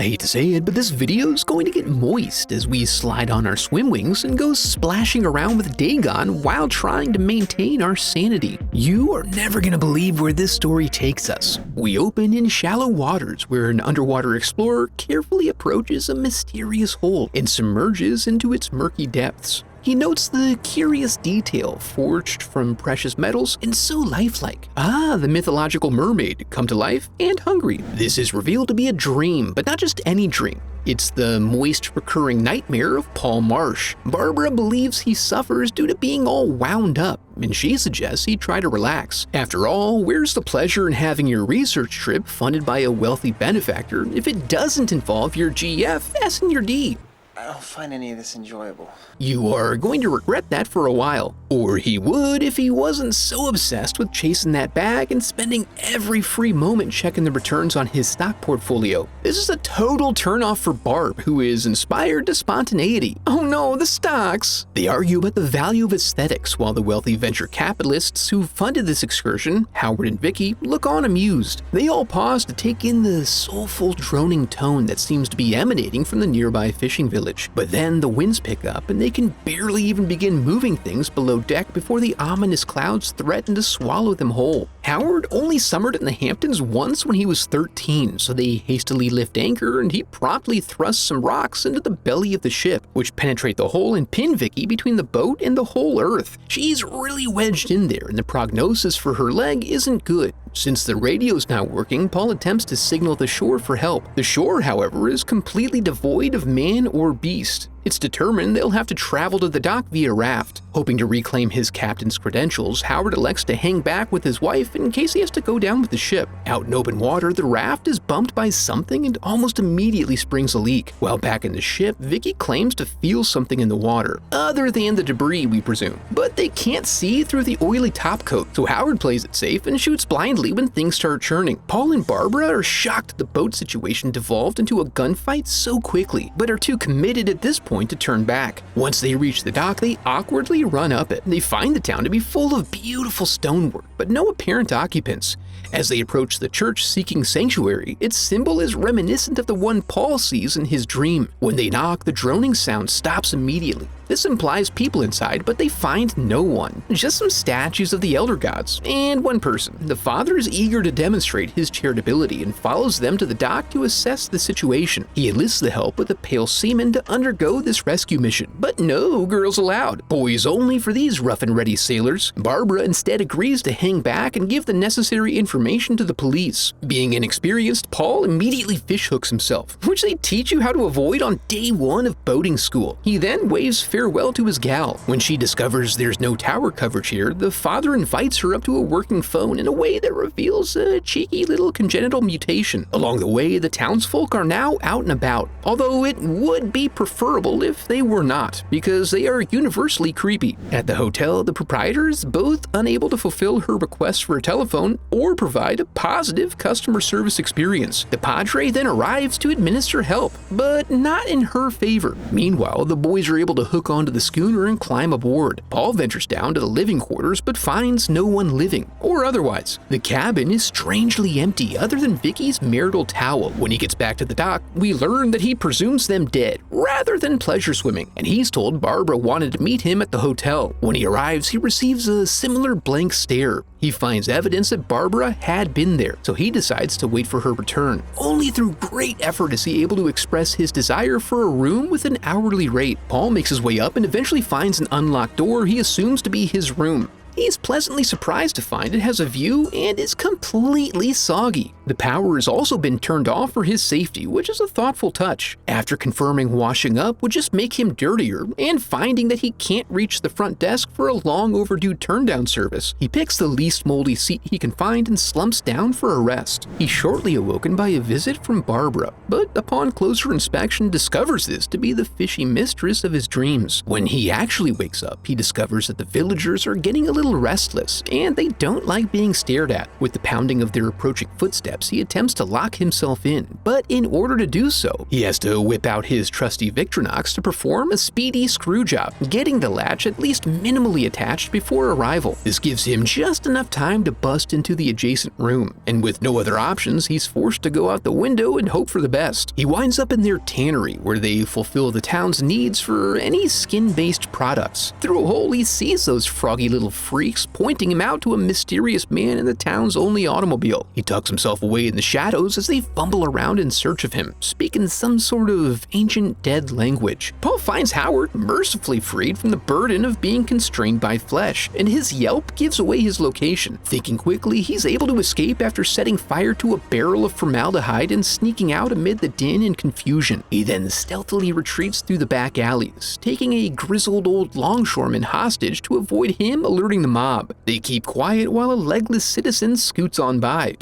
I hate to say it, but this video is going to get moist as we slide on our swim wings and go splashing around with Dagon while trying to maintain our sanity. You are never going to believe where this story takes us. We open in shallow waters where an underwater explorer carefully approaches a mysterious hole and submerges into its murky depths. He notes the curious detail forged from precious metals and so lifelike. The mythological mermaid, come to life and hungry. This is revealed to be a dream, but not just any dream. It's the moist, recurring nightmare of Paul Marsh. Barbara believes he suffers due to being all wound up, and she suggests he try to relax. After all, where's the pleasure in having your research trip funded by a wealthy benefactor if it doesn't involve your GF, S, and your D? I don't find any of this enjoyable. You are going to regret that for a while. Or he would if he wasn't so obsessed with chasing that bag and spending every free moment checking the returns on his stock portfolio. This is a total turnoff for Barb, who is inspired to spontaneity. Oh no, the stocks! They argue about the value of aesthetics while the wealthy venture capitalists who funded this excursion, Howard and Vicky, look on amused. They all pause to take in the soulful droning tone that seems to be emanating from the nearby fishing village. But then the winds pick up and they can barely even begin moving things below deck before the ominous clouds threaten to swallow them whole. Howard only summered in the Hamptons once when he was 13, so they hastily lift anchor and he promptly thrusts some rocks into the belly of the ship, which penetrate the hole and pin Vicky between the boat and the whole earth. She's really wedged in there and the prognosis for her leg isn't good. Since the radio's not working, Paul attempts to signal the shore for help. The shore, however, is completely devoid of man or beast. It's determined they'll have to travel to the dock via raft. Hoping to reclaim his captain's credentials, Howard elects to hang back with his wife in case he has to go down with the ship. Out in open water, the raft is bumped by something and almost immediately springs a leak. While back in the ship, Vicky claims to feel something in the water, other than the debris, we presume. But they can't see through the oily topcoat, so Howard plays it safe and shoots blindly when things start churning. Paul and Barbara are shocked the boat situation devolved into a gunfight so quickly, but are too committed at this point to turn back. Once they reach the dock, they awkwardly run up it. They find the town to be full of beautiful stonework, but no apparent occupants. As they approach the church seeking sanctuary, its symbol is reminiscent of the one Paul sees in his dream. When they knock, the droning sound stops immediately. This implies people inside, but they find no one. Just some statues of the elder gods, and one person. The father is eager to demonstrate his charitability and follows them to the dock to assess the situation. He enlists the help of the pale seaman to undergo this rescue mission, but no girls allowed. Boys only for these rough and ready sailors. Barbara instead agrees to hang back and give the necessary information to the police. Being inexperienced, Paul immediately fishhooks himself, which they teach you how to avoid on day one of boating school. He then waves farewell to his gal. When she discovers there's no tower coverage here, the father invites her up to a working phone in a way that reveals a cheeky little congenital mutation. Along the way, the townsfolk are now out and about, although it would be preferable if they were not, because they are universally creepy. At the hotel, the proprietor is both unable to fulfill her request for a telephone or provide a positive customer service experience. The padre then arrives to administer help, but not in her favor. Meanwhile, the boys are able to hook onto the schooner and climb aboard. Paul ventures down to the living quarters but finds no one living, or otherwise. The cabin is strangely empty other than Vicky's marital towel. When he gets back to the dock, we learn that he presumes them dead, rather than pleasure swimming, and he's told Barbara wanted to meet him at the hotel. When he arrives, he receives a similar blank stare. He finds evidence that Barbara had been there, so he decides to wait for her return. Only through great effort is he able to express his desire for a room with an hourly rate. Paul makes his way up and eventually finds an unlocked door he assumes to be his room. He's pleasantly surprised to find it has a view and is completely soggy. The power has also been turned off for his safety, which is a thoughtful touch. After confirming washing up would just make him dirtier, and finding that he can't reach the front desk for a long overdue turndown service, he picks the least moldy seat he can find and slumps down for a rest. He's shortly awoken by a visit from Barbara, but upon closer inspection discovers this to be the fishy mistress of his dreams. When he actually wakes up, he discovers that the villagers are getting a little restless, and they don't like being stared at. With the pounding of their approaching footsteps, steps, he attempts to lock himself in, but in order to do so, he has to whip out his trusty Victronox to perform a speedy screw job, getting the latch at least minimally attached before arrival. This gives him just enough time to bust into the adjacent room, and with no other options, he's forced to go out the window and hope for the best. He winds up in their tannery, where they fulfill the town's needs for any skin-based products. Through a hole, he sees those froggy little freaks pointing him out to a mysterious man in the town's only automobile. He tucks himself away in the shadows as they fumble around in search of him, speaking some sort of ancient dead language. Paul finds Howard mercifully freed from the burden of being constrained by flesh, and his yelp gives away his location. Thinking quickly, he's able to escape after setting fire to a barrel of formaldehyde and sneaking out amid the din and confusion. He then stealthily retreats through the back alleys, taking a grizzled old longshoreman hostage to avoid him alerting the mob. They keep quiet while a legless citizen scoots on by.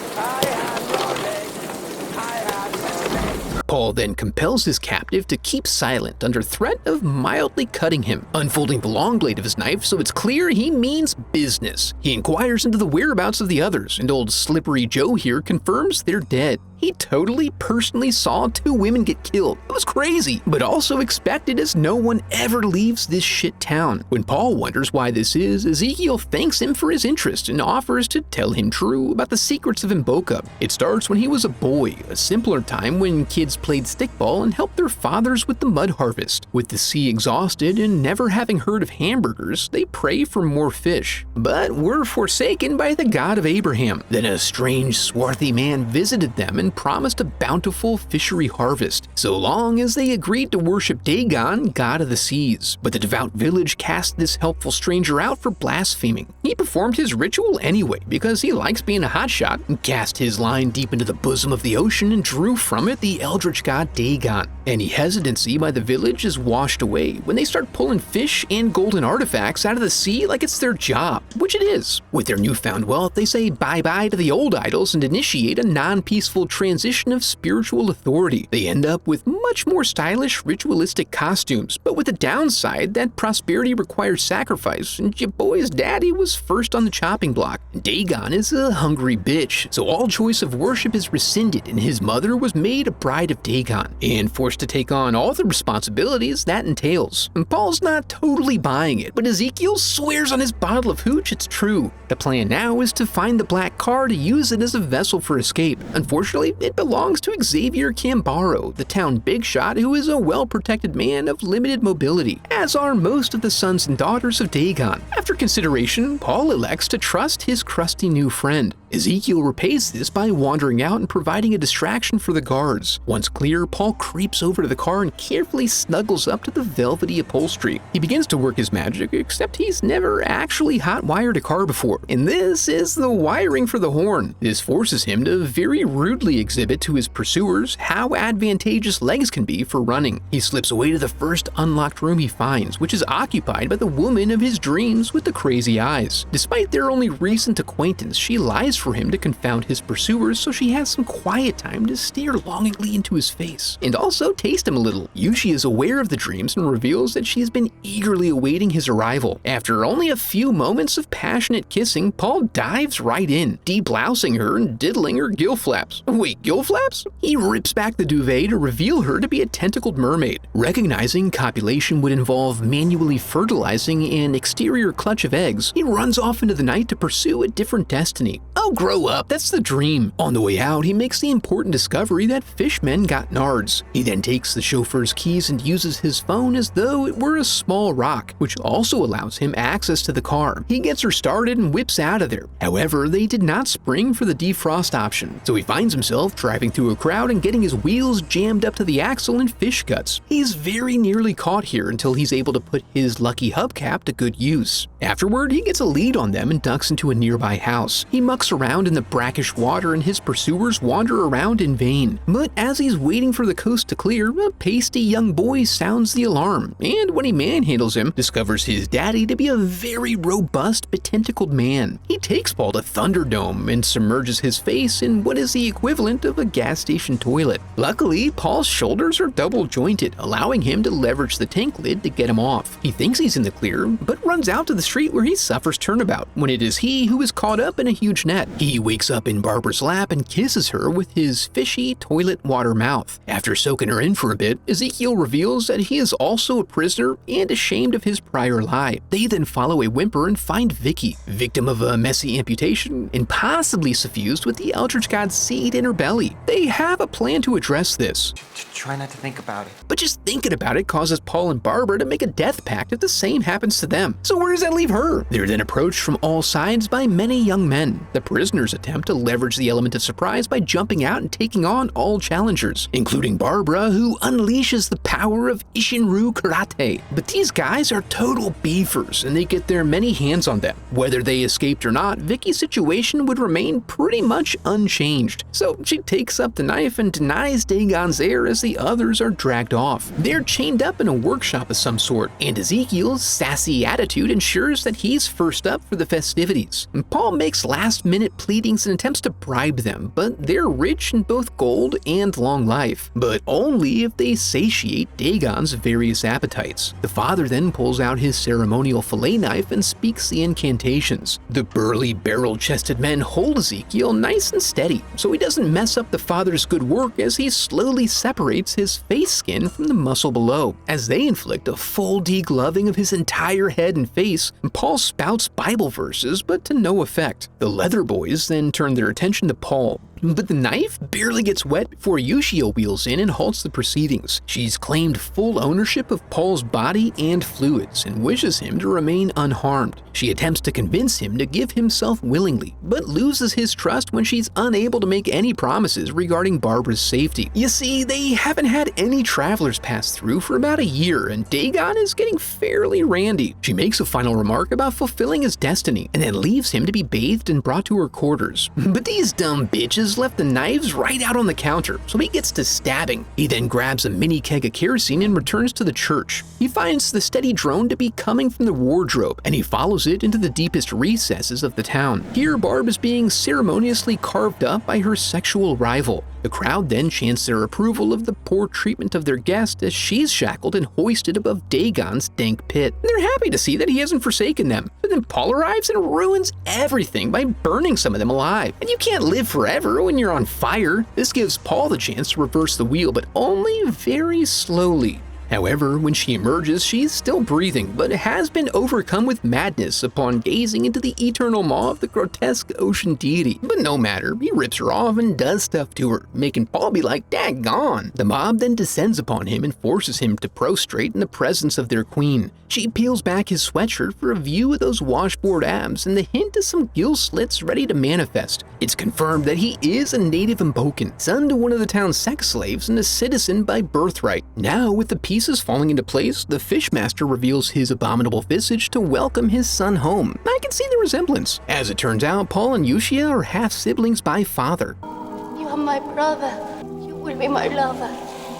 Paul then compels his captive to keep silent under threat of mildly cutting him, unfolding the long blade of his knife so it's clear he means business. He inquires into the whereabouts of the others, and old Slippery Joe here confirms they're dead. He totally personally saw 2 women get killed. It was crazy, but also expected as no one ever leaves this shit town. When Paul wonders why this is, Ezekiel thanks him for his interest and offers to tell him true about the secrets of Mboka. It starts when he was a boy, a simpler time when kids played stickball and helped their fathers with the mud harvest. With the sea exhausted and never having heard of hamburgers, they pray for more fish, but were forsaken by the God of Abraham. Then a strange, swarthy man visited them and promised a bountiful fishery harvest, so long as they agreed to worship Dagon, god of the seas. But the devout village cast this helpful stranger out for blaspheming. He performed his ritual anyway because he likes being a hotshot, and cast his line deep into the bosom of the ocean and drew from it the eldritch god Dagon. Any hesitancy by the village is washed away when they start pulling fish and golden artifacts out of the sea like it's their job, which it is. With their newfound wealth, they say bye-bye to the old idols and initiate a non-peaceful transition of spiritual authority. They end up with much more stylish, ritualistic costumes, but with the downside that prosperity requires sacrifice, and your boy's daddy was first on the chopping block. Dagon is a hungry bitch, so all choice of worship is rescinded, and his mother was made a bride of Dagon, and forced to take on all the responsibilities that entails. And Paul's not totally buying it, but Ezekiel swears on his bottle of hooch it's true. The plan now is to find the black car to use it as a vessel for escape. Unfortunately, it belongs to Xavier Cambaro, the town big shot who is a well-protected man of limited mobility, as are most of the sons and daughters of Dagon. After consideration, Paul elects to trust his crusty new friend. Ezekiel repays this by wandering out and providing a distraction for the guards. Once clear, Paul creeps over to the car and carefully snuggles up to the velvety upholstery. He begins to work his magic, except he's never actually hot-wired a car before, and this is the wiring for the horn. This forces him to very rudely exhibit to his pursuers how advantageous legs can be for running. He slips away to the first unlocked room he finds, which is occupied by the woman of his dreams with the crazy eyes. Despite their only recent acquaintance, she lies for him to confound his pursuers so she has some quiet time to stare longingly into his face, and also taste him a little. Yushi is aware of the dreams and reveals that she has been eagerly awaiting his arrival. After only a few moments of passionate kissing, Paul dives right in, deblousing her and diddling her gill flaps. Wait, gill flaps? He rips back the duvet to reveal her to be a tentacled mermaid. Recognizing copulation would involve manually fertilizing an exterior clutch of eggs, he runs off into the night to pursue a different destiny. Oh, grow up, that's the dream. On the way out, he makes the important discovery that fishmen got nards. He then takes the chauffeur's keys and uses his phone as though it were a small rock, which also allows him access to the car. He gets her started and whips out of there. However, they did not spring for the defrost option, so he finds himself driving through a crowd and getting his wheels jammed up to the axle in fish guts. He's very nearly caught here until he's able to put his lucky hubcap to good use. Afterward, he gets a lead on them and ducks into a nearby house. He mucks around in the brackish water and his pursuers wander around in vain. But as he's waiting for the coast to clear, a pasty young boy sounds the alarm, and when he manhandles him, discovers his daddy to be a very robust but tentacled man. He takes Paul to Thunderdome and submerges his face in what is the equivalent of a gas station toilet. Luckily, Paul's shoulders are double jointed, allowing him to leverage the tank lid to get him off. He thinks he's in the clear, but runs out to the street where he suffers turnabout, when it is he who is caught up in a huge net. that. He wakes up in Barbara's lap and kisses her with his fishy toilet water mouth. After soaking her in for a bit, Ezekiel reveals that he is also a prisoner and ashamed of his prior lie. They then follow a whimper and find Vicky, victim of a messy amputation and possibly suffused with the Eldritch God's seed in her belly. They have a plan to address this. Try not to think about it. But just thinking about it causes Paul and Barbara to make a death pact if the same happens to them. So where does that leave her? They're then approached from all sides by many young men. The prisoners attempt to leverage the element of surprise by jumping out and taking on all challengers, including Barbara, who unleashes the power of Ishinryu karate. But these guys are total beefers and they get their many hands on them. Whether they escaped or not, Vicky's situation would remain pretty much unchanged. So she takes up the knife and denies Dagon's heir as the others are dragged off. They're chained up in a workshop of some sort, and Ezekiel's sassy attitude ensures that he's first up for the festivities. And Paul makes last-minute pleadings and attempts to bribe them, but they're rich in both gold and long life, but only if they satiate Dagon's various appetites. The father then pulls out his ceremonial fillet knife and speaks the incantations. The burly, barrel-chested men hold Ezekiel nice and steady, so he doesn't mess up the father's good work as he slowly separates his face skin from the muscle below. As they inflict a full degloving of his entire head and face, Paul spouts Bible verses, but to no effect. The leather boys then turn their attention to Paul. But the knife barely gets wet before Yushio wheels in and halts the proceedings. She's claimed full ownership of Paul's body and fluids and wishes him to remain unharmed. She attempts to convince him to give himself willingly, but loses his trust when she's unable to make any promises regarding Barbara's safety. You see, they haven't had any travelers pass through for about a year, and Dagon is getting fairly randy. She makes a final remark about fulfilling his destiny, and then leaves him to be bathed and brought to her quarters. But these dumb bitches left the knives right out on the counter, so he gets to stabbing. He then grabs a mini keg of kerosene and returns to the church. He finds the steady drone to be coming from the wardrobe, and he follows it into the deepest recesses of the town. Here, Barb is being ceremoniously carved up by her sexual rival. The crowd then chants their approval of the poor treatment of their guest as she's shackled and hoisted above Dagon's dank pit. And they're happy to see that he hasn't forsaken them. But then Paul arrives and ruins everything by burning some of them alive. And you can't live forever when you're on fire. This gives Paul the chance to reverse the wheel, but only very slowly. However, when she emerges, she's still breathing, but has been overcome with madness upon gazing into the eternal maw of the grotesque ocean deity. But no matter, he rips her off and does stuff to her, making Paul be like, "Daggone!" The mob then descends upon him and forces him to prostrate in the presence of their queen. She peels back his sweatshirt for a view of those washboard abs and the hint of some gill slits ready to manifest. It's confirmed that he is a native Mbokan, son to one of the town's sex slaves and a citizen by birthright. Now, with the pieces falling into place, the Fishmaster reveals his abominable visage to welcome his son home. I can see the resemblance. As it turns out, Paul and Yushia are half-siblings by father. You are my brother. You will be my lover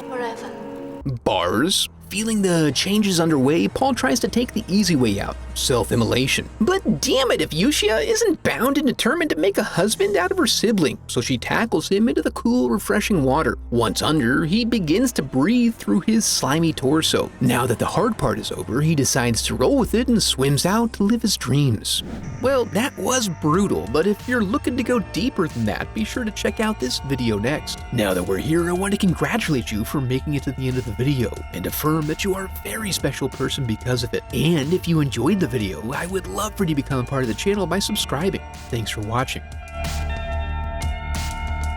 forever. Bars. Feeling the changes underway, Paul tries to take the easy way out, self-immolation. But damn it if Yushia isn't bound and determined to make a husband out of her sibling, so she tackles him into the cool, refreshing water. Once under, he begins to breathe through his slimy torso. Now that the hard part is over, he decides to roll with it and swims out to live his dreams. Well, that was brutal, but if you're looking to go deeper than that, be sure to check out this video next. Now that we're here, I want to congratulate you for making it to the end of the video, and affirm that you are a very special person because of it. And if you enjoyed the video, I would love for you to become a part of the channel by subscribing. Thanks for watching.